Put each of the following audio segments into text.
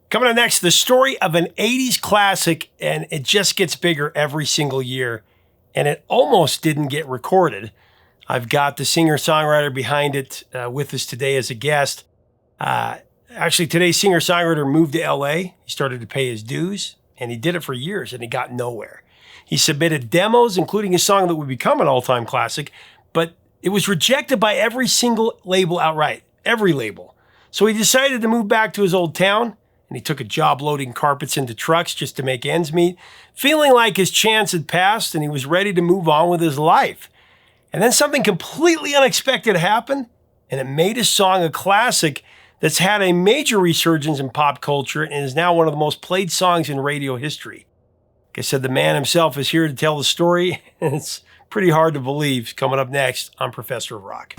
Coming up next, the story of an 80s classic, and it just gets bigger every single year, and it almost didn't get recorded. I've got the singer-songwriter behind it with us today as a guest. Actually, today's singer-songwriter moved to LA. He started to pay his dues, and he did it for years, and he got nowhere. He submitted demos, including a song that would become an all-time classic, but it was rejected by every single label outright, every label. So he decided to move back to his old town, and he took a job loading carpets into trucks just to make ends meet, feeling like his chance had passed and he was ready to move on with his life. And then something completely unexpected happened, and it made his song a classic that's had a major resurgence in pop culture and is now one of the most played songs in radio history. Like I said, the man himself is here to tell the story, and it's pretty hard to believe. Coming up next on Professor of Rock.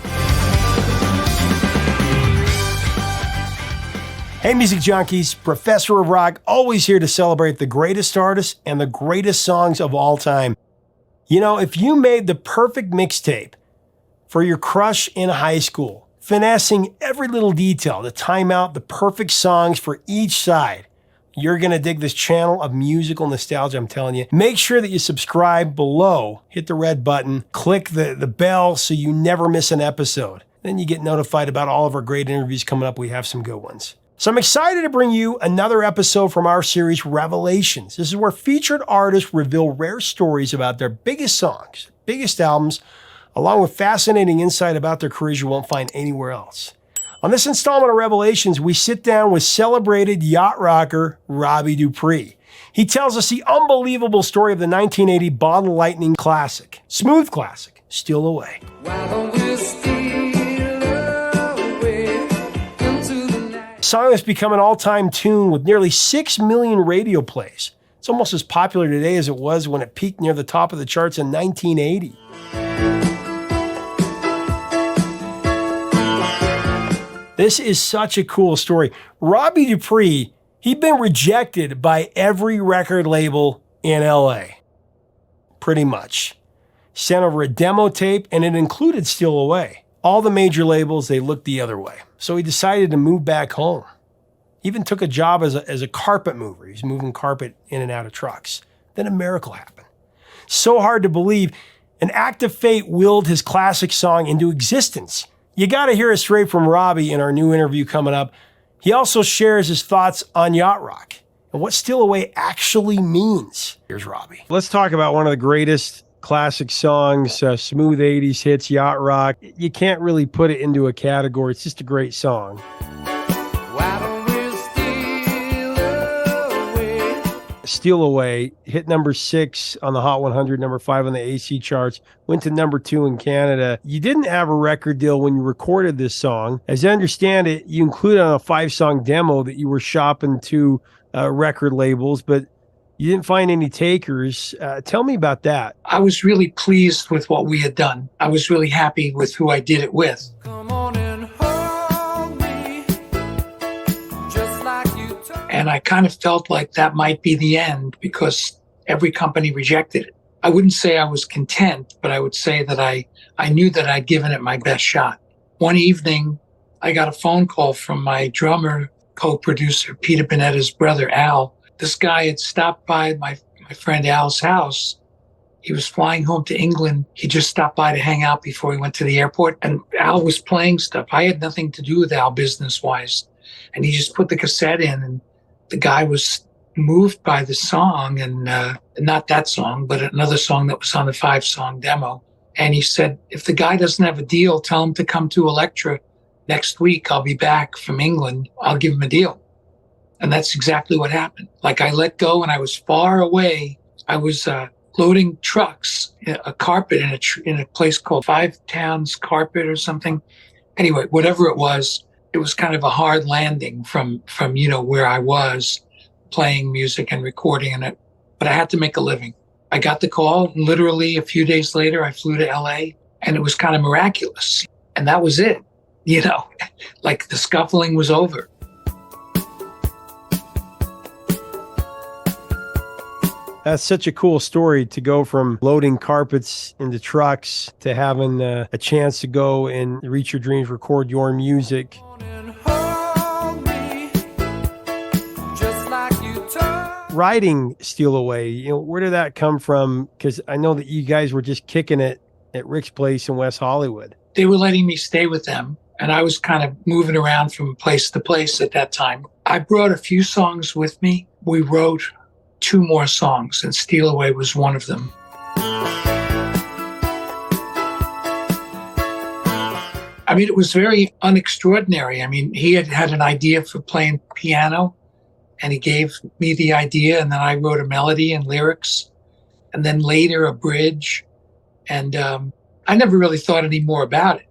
Hey, music junkies, Professor of Rock, always here to celebrate the greatest artists and the greatest songs of all time. You know, if you made the perfect mixtape for your crush in high school, finessing every little detail to time out the perfect songs for each side, you're going to dig this channel of musical nostalgia, I'm telling you. Make sure that you subscribe below, hit the red button, click the bell so you never miss an episode. Then you get notified about all of our great interviews coming up. We have some good ones. So I'm excited to bring you another episode from our series, Revelations. This is where featured artists reveal rare stories about their biggest songs, biggest albums, along with fascinating insight about their careers you won't find anywhere else. On this installment of Revelations, we sit down with celebrated yacht rocker Robbie Dupree. He tells us the unbelievable story of the 1980 Bottle Lightning classic, smooth classic, Steal Away. Song has become an all-time tune with nearly 6 million radio plays. It's almost as popular today as it was when it peaked near the top of the charts in 1980. This is such a cool story. Robbie Dupree, he'd been rejected by every record label in LA. Pretty much. Sent over a demo tape, and it included Steal Away. All the major labels, they looked the other way. So he decided to move back home. Even took a job as a carpet mover. He was moving carpet in and out of trucks. Then a miracle happened. So hard to believe, an act of fate willed his classic song into existence. You got to hear it straight from Robbie in our new interview coming up. He also shares his thoughts on yacht rock and what Steal Away actually means. Here's Robbie. Let's talk about one of the greatest classic songs, smooth 80s hits, yacht rock. You can't really put it into a category. It's just a great song. Why don't we steal away? Steal Away hit number 6 on the Hot 100, number 5 on the AC charts, went to number 2 in Canada. You didn't have a record deal when you recorded this song. As I understand it, you included on a 5-song demo that you were shopping to record labels, but you didn't find any takers. Tell me about that. I was really pleased with what we had done. I was really happy with who I did it with. Come on and hold me, just like you told. And I kind of felt like that might be the end because every company rejected it. I wouldn't say I was content, but I would say that I knew that I'd given it my best shot. One evening, I got a phone call from my drummer, co-producer, Peter Bonetta's brother, Al. This guy had stopped by my friend Al's house. He was flying home to England. He just stopped by to hang out before he went to the airport. And Al was playing stuff. I had nothing to do with Al business-wise. And he just put the cassette in, and the guy was moved by the song, and not that song, but another song that was on the 5-song demo. And he said, if the guy doesn't have a deal, tell him to come to Elektra next week. I'll be back from England. I'll give him a deal. And that's exactly what happened. Like, I let go and I was far away. I was loading trucks, a carpet in a place called Five Towns Carpet or something. Anyway, whatever it was kind of a hard landing from where I was playing music and recording in it. But I had to make a living. I got the call. Literally a few days later, I flew to LA, and it was kind of miraculous. And that was it. Like the scuffling was over. That's such a cool story, to go from loading carpets into trucks to having a chance to go and reach your dreams, record your music. Come on and hold me, just writing Steal Away? Where did that come from? Because I know that you guys were just kicking it at Rick's place in West Hollywood. They were letting me stay with them, and I was kind of moving around from place to place at that time. I brought a few songs with me. We wrote 2 more songs, and Steal Away was one of them. I mean, it was very unextraordinary. I mean, he had an idea for playing piano, and he gave me the idea, and then I wrote a melody and lyrics, and then later a bridge. And I never really thought any more about it.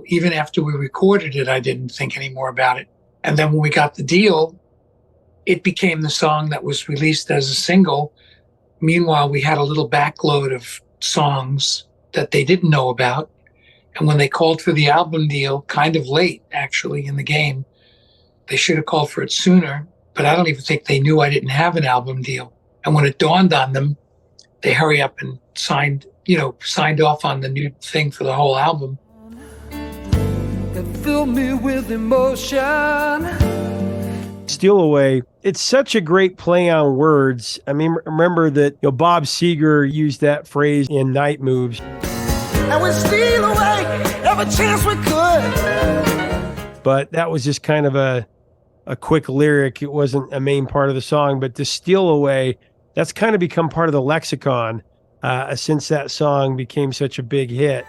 Even after we recorded it, I didn't think any more about it. And then when we got the deal, it became the song that was released as a single. Meanwhile, we had a little backload of songs that they didn't know about. And when they called for the album deal, kind of late, actually, in the game, they should have called for it sooner. But I don't even think they knew I didn't have an album deal. And when it dawned on them, they hurry up and signed off on the new thing for the whole album. Fill me with emotion. Steal Away, it's such a great play on words. I mean, remember that Bob Seger used that phrase in Night Moves. And we steal away every chance we could. But that was just kind of a quick lyric. It wasn't a main part of the song. But to steal away, that's kind of become part of the lexicon since that song became such a big hit.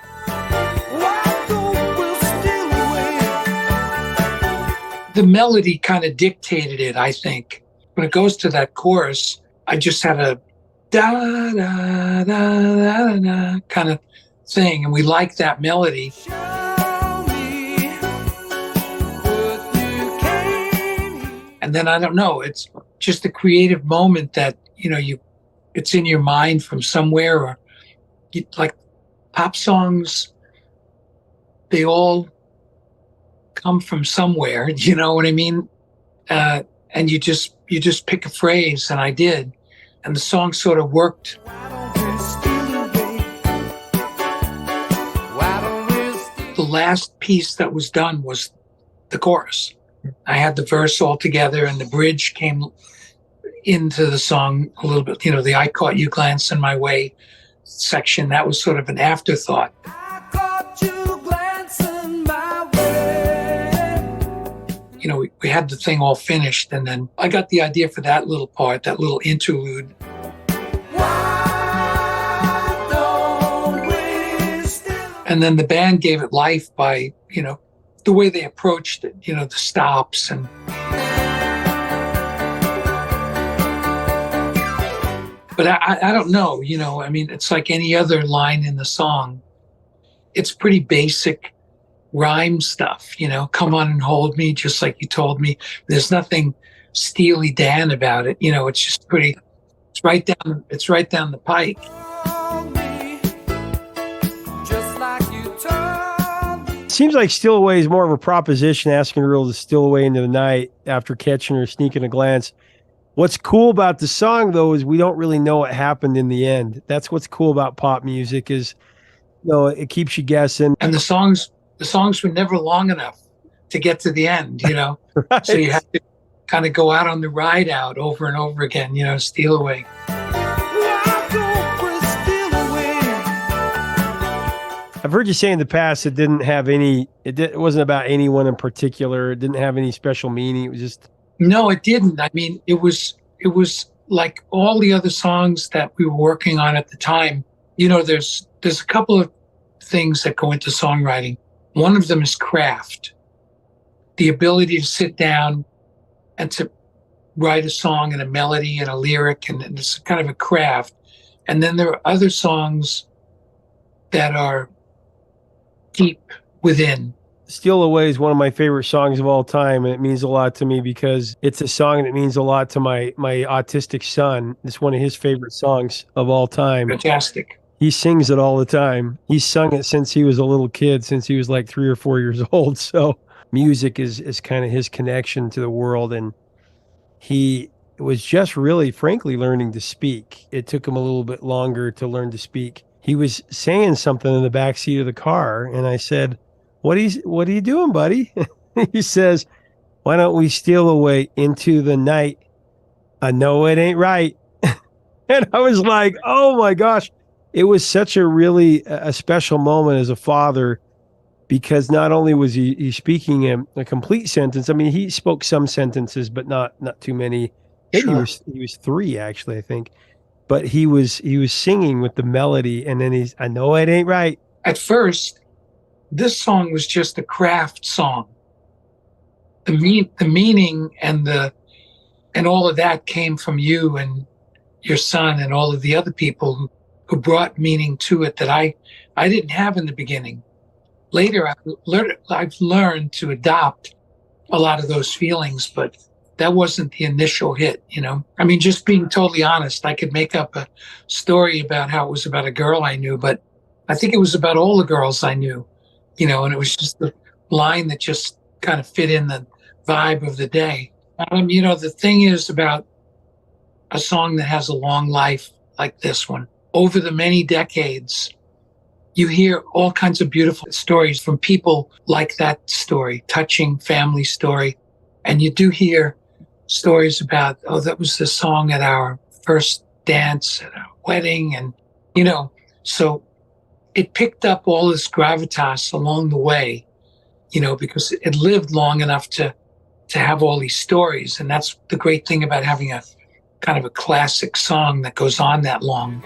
The melody kind of dictated it, I think. When it goes to that chorus, I just had a da da da da da kind of thing, and we like that melody. And then I don't know, it's just a creative moment that it's in your mind from somewhere, or like pop songs, they all come from somewhere, you know what I mean? And you just pick a phrase, and I did, and the song sort of worked. The last piece that was done was the chorus. I had the verse all together, and the bridge came into the song a little bit. The I Caught You Glancing My Way section, that was sort of an afterthought. I caught you glancing my way. We had the thing all finished, and then I got the idea for that little part, that little interlude. And then the band gave it life by, the way they approached it, the stops and. But I don't know, it's like any other line in the song. It's pretty basic rhyme stuff, come on and hold me just like you told me. There's nothing Steely Dan about it. It's just it's right down the pike. Seems like Steal Away is more of a proposition, asking a girl to steal away into the night after catching her sneaking a glance. What's cool about the song, though, is we don't really know what happened in the end. That's what's cool about pop music is, it keeps you guessing. And the songs were never long enough to get to the end, Right. So you have to kind of go out on the ride out over and over again, steal away. I've heard you say in the past it didn't have it wasn't about anyone in particular. It didn't have any special meaning. It was just. No, it didn't. I mean, it was like all the other songs that we were working on at the time. There's a couple of things that go into songwriting. One of them is craft, the ability to sit down and to write a song and a melody and a lyric, and it's kind of a craft. And then there are other songs that are deep within. Steal Away is one of my favorite songs of all time, and it means a lot to me because it's a song that means a lot to my autistic son. It's one of his favorite songs of all time. Fantastic. He sings it all the time. He's sung it since he was a little kid, since he was like 3 or 4 years old. So music is kind of his connection to the world, and he was just really, frankly, learning to speak. It took him a little bit longer to learn to speak. He was saying something in the back seat of the car, and I said, What are you doing, buddy? He says, why don't we steal away into the night I know it ain't right. And I was like, oh my gosh. It was such a really a special moment as a father, because not only was he speaking a complete sentence. I mean, he spoke some sentences, but not too many. Maybe Sure. he was 3 actually, I think. But he was singing with the melody, and then I know it ain't right. At first, this song was just a craft song. The meaning and all of that came from you and your son and all of the other people who brought meaning to it that I didn't have in the beginning. Later, I've learned to adopt a lot of those feelings, but that wasn't the initial hit, you know? I mean, just being totally honest, I could make up a story about how it was about a girl I knew, but I think it was about all the girls I knew, you know, and it was just the line that just kind of fit in the vibe of the day. You know, the thing is about a song that has a long life like this one, over the many decades, you hear all kinds of beautiful stories from people like that story, touching family story. And you do hear stories about, oh, that was the song at our first dance at our wedding. And, you know, so it picked up all this gravitas along the way, you know, because it lived long enough to have all these stories. And that's the great thing about having a kind of a classic song that goes on that long.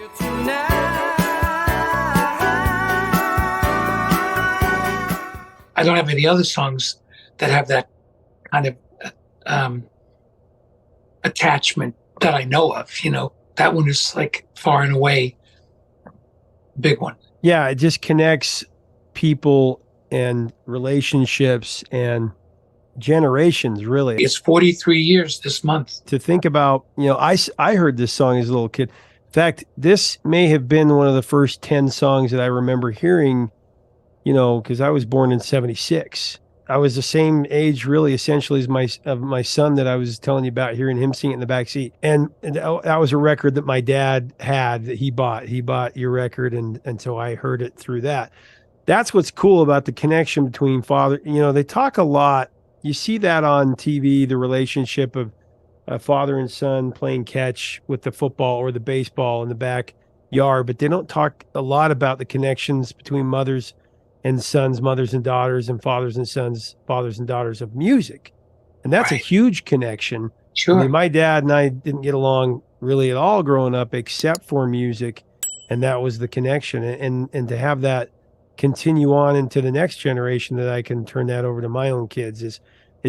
I don't have any other songs that have that kind of attachment that I know of. You know, that one is like far and away a big one. Yeah, it just connects people and relationships and generations, really. It's 43 years this month. To think about, you know, I heard this song as a little kid. In fact, this may have been one of the first 10 songs that I remember hearing, you know, because I was born in 76. I was the same age, really, essentially, as my son that I was telling you about, hearing him sing it in the back seat. And that was a record that my dad had that he bought. He bought your record, and so I heard it through that. That's what's cool about the connection between father. You know, they talk a lot. You see that on TV, the relationship of a father and son playing catch with the football or the baseball in the backyard, but they don't talk a lot about the connections between mothers and sons, mothers and daughters, and fathers and sons, fathers and daughters of music. And that's a huge connection. Sure. I mean, my dad and I didn't get along really at all growing up, except for music. And that was the connection. And to have that continue on into the next generation, that I can turn that over to my own kids, is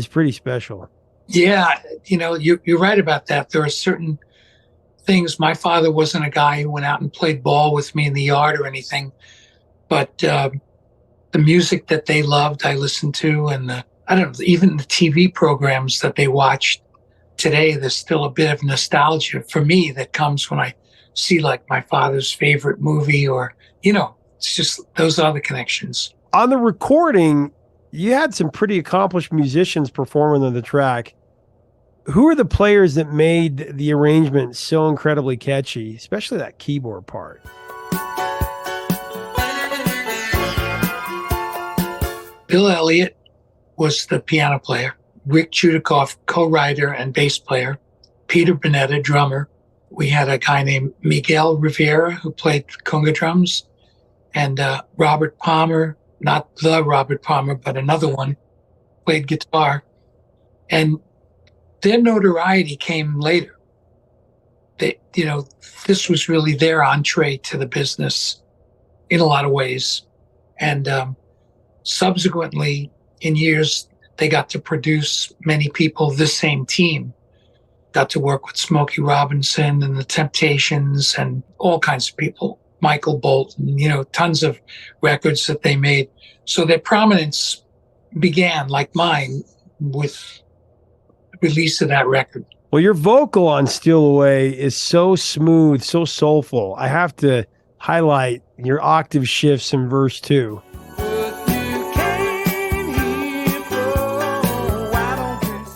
pretty special. Yeah. You know, you're right about that. There are certain things. My father wasn't a guy who went out and played ball with me in the yard or anything, but, the music that they loved, I listened to, and I don't know, even the TV programs that they watched today, there's still a bit of nostalgia for me that comes when I see like my father's favorite movie, or, you know, it's just, those are the connections. On the recording, you had some pretty accomplished musicians performing on the track. Who are the players that made the arrangement so incredibly catchy, especially that keyboard part? Bill Elliott was the piano player. Rick Judikoff, co-writer and bass player. Peter Bonetta, drummer. We had a guy named Miguel Rivera who played conga drums. And Robert Palmer, not the Robert Palmer, but another one, played guitar. And their notoriety came later. They, you know, this was really their entree to the business in a lot of ways. And subsequently, in years, they got to produce many people. This same team got to work with Smokey Robinson and the Temptations and all kinds of people, Michael Bolton, you know, tons of records that they made. So their prominence began, like mine, with the release of that record. Well, your vocal on Steal Away is so smooth, so soulful. I have to highlight your octave shifts in verse 2.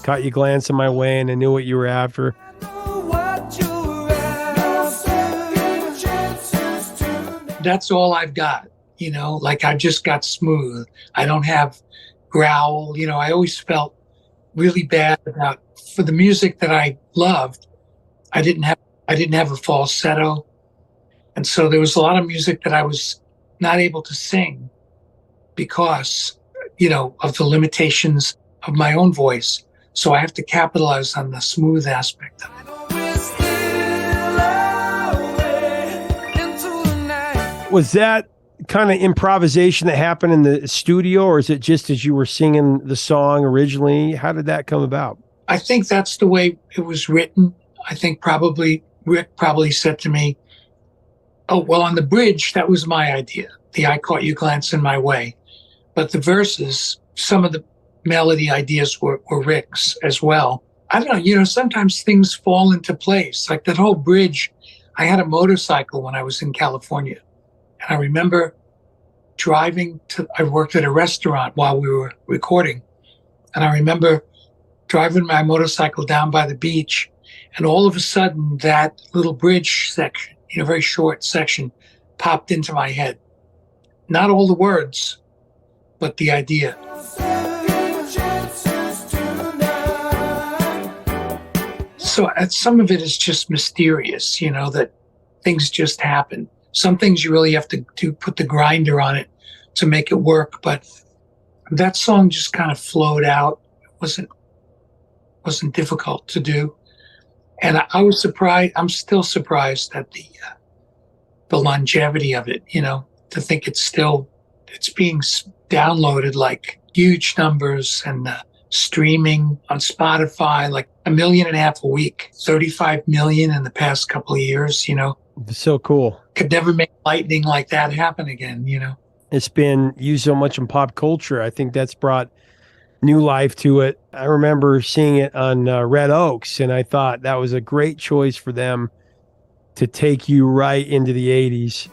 Caught you glancing my way and I knew what you were after. That's all I've got, you know, like I've just got smooth. I don't have growl. You know, I always felt really bad about, for the music that I loved, I didn't have a falsetto. And so there was a lot of music that I was not able to sing because, of the limitations of my own voice. So I have to capitalize on the smooth aspect of it. We're still away into the night. Was that kind of improvisation that happened in the studio, or is it just as you were singing the song originally? How did that come about? I think that's the way it was written. I think Rick probably said to me, "Oh, well, on the bridge, that was my idea. The I Caught You Glancing My Way. But the verses, some of the melody ideas were Rick's as well." I don't know, sometimes things fall into place. Like that whole bridge, I had a motorcycle when I was in California. And I remember I worked at a restaurant while we were recording. And I remember driving my motorcycle down by the beach. And all of a sudden, that little bridge section, very short section, popped into my head. Not all the words, but the idea. So some of it is just mysterious, that things just happen. Some things you really have to put the grinder on it to make it work. But that song just kind of flowed out. It wasn't difficult to do. And I was surprised. I'm still surprised at the longevity of it, to think it's being downloaded like huge numbers and streaming on Spotify, like 1.5 million a week, 35 million in the past couple of years, So cool. Could never make lightning like that happen again, It's been used so much in pop culture. I think that's brought new life to it. I remember seeing it on Red Oaks, and I thought that was a great choice for them to take you right into the 80s.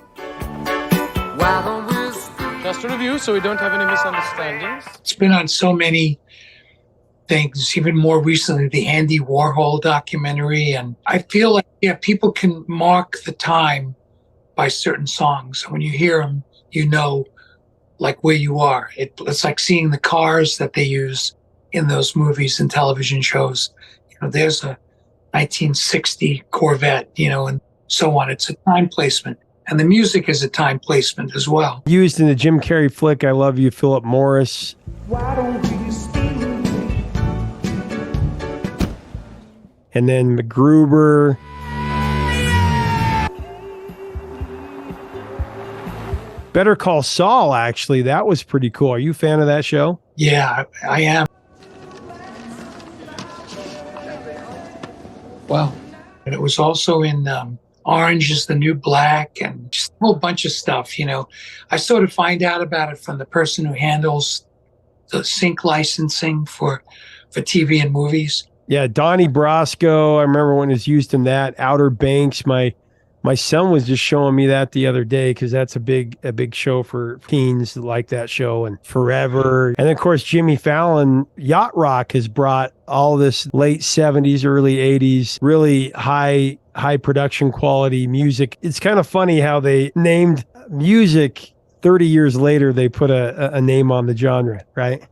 Just a review so we don't have any misunderstandings. It's been on so many things, even more recently, the Andy Warhol documentary. And I feel like, people can mark the time by certain songs. And when you hear them, like where you are. It's like seeing the cars that they use in those movies and television shows. There's a 1960 Corvette, and so on. It's a time placement. And the music is a time placement as well. Used in the Jim Carrey flick, I Love You, Philip Morris. Why don't we steal? And then MacGruber. Better Call Saul, actually. That was pretty cool. Are you a fan of that show? Yeah, I am. Wow. And it was also in Orange is the New Black and just a whole bunch of stuff, I sort of find out about it from the person who handles the sync licensing for TV and movies. Yeah, Donnie Brasco. I remember when it was used in that. Outer Banks. My son was just showing me that the other day because that's a big show for teens that like that show, and Forever. And of course, Jimmy Fallon. Yacht Rock has brought all this late 70s, early 80s, really high production quality music. It's kind of funny how they named music 30 years later, they put a name on the genre, right?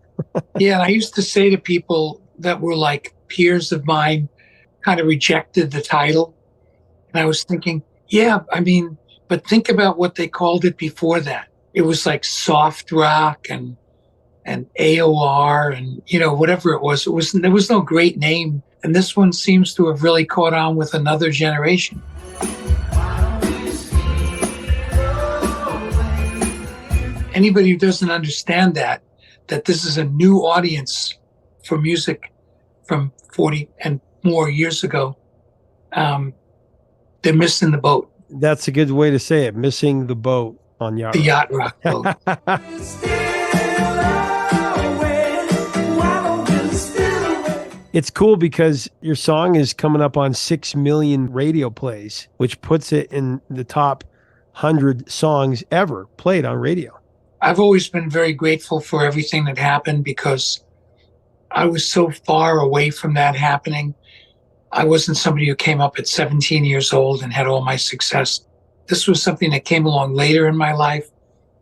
Yeah, and I used to say to people that were like peers of mine, kind of rejected the title. And I was thinking, but think about what they called it before that. It was like soft rock and AOR and, whatever it was. There was no great name. And this one seems to have really caught on with another generation. Anybody who doesn't understand that this is a new audience for music from 40 and more years ago, they're missing the boat. That's a good way to say it. Missing the boat on Yacht The Rock. Yacht Rock boat. It's cool because your song is coming up on 6 million radio plays, which puts it in the top 100 songs ever played on radio. I've always been very grateful for everything that happened because I was so far away from that happening. I wasn't somebody who came up at 17 years old and had all my success. This was something that came along later in my life.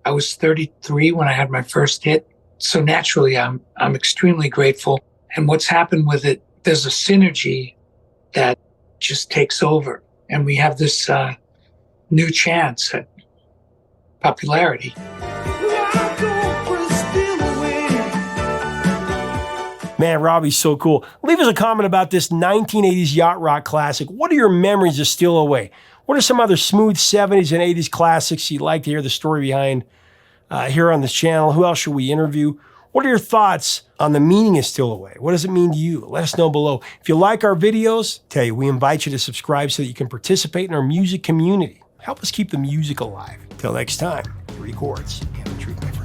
I was 33 when I had my first hit. So naturally, I'm extremely grateful. And what's happened with it, there's a synergy that just takes over. And we have this new chance at popularity. Man, Robbie's so cool. Leave us a comment about this 1980s yacht rock classic. What are your memories of Steal Away? What are some other smooth 70s and 80s classics you'd like to hear the story behind here on this channel? Who else should we interview? What are your thoughts on the meaning of Steal Away? What does it mean to you? Let us know below. If you like our videos, tell you, we invite you to subscribe so that you can participate in our music community. Help us keep the music alive. Till next time, 3 chords and the truth, my friend.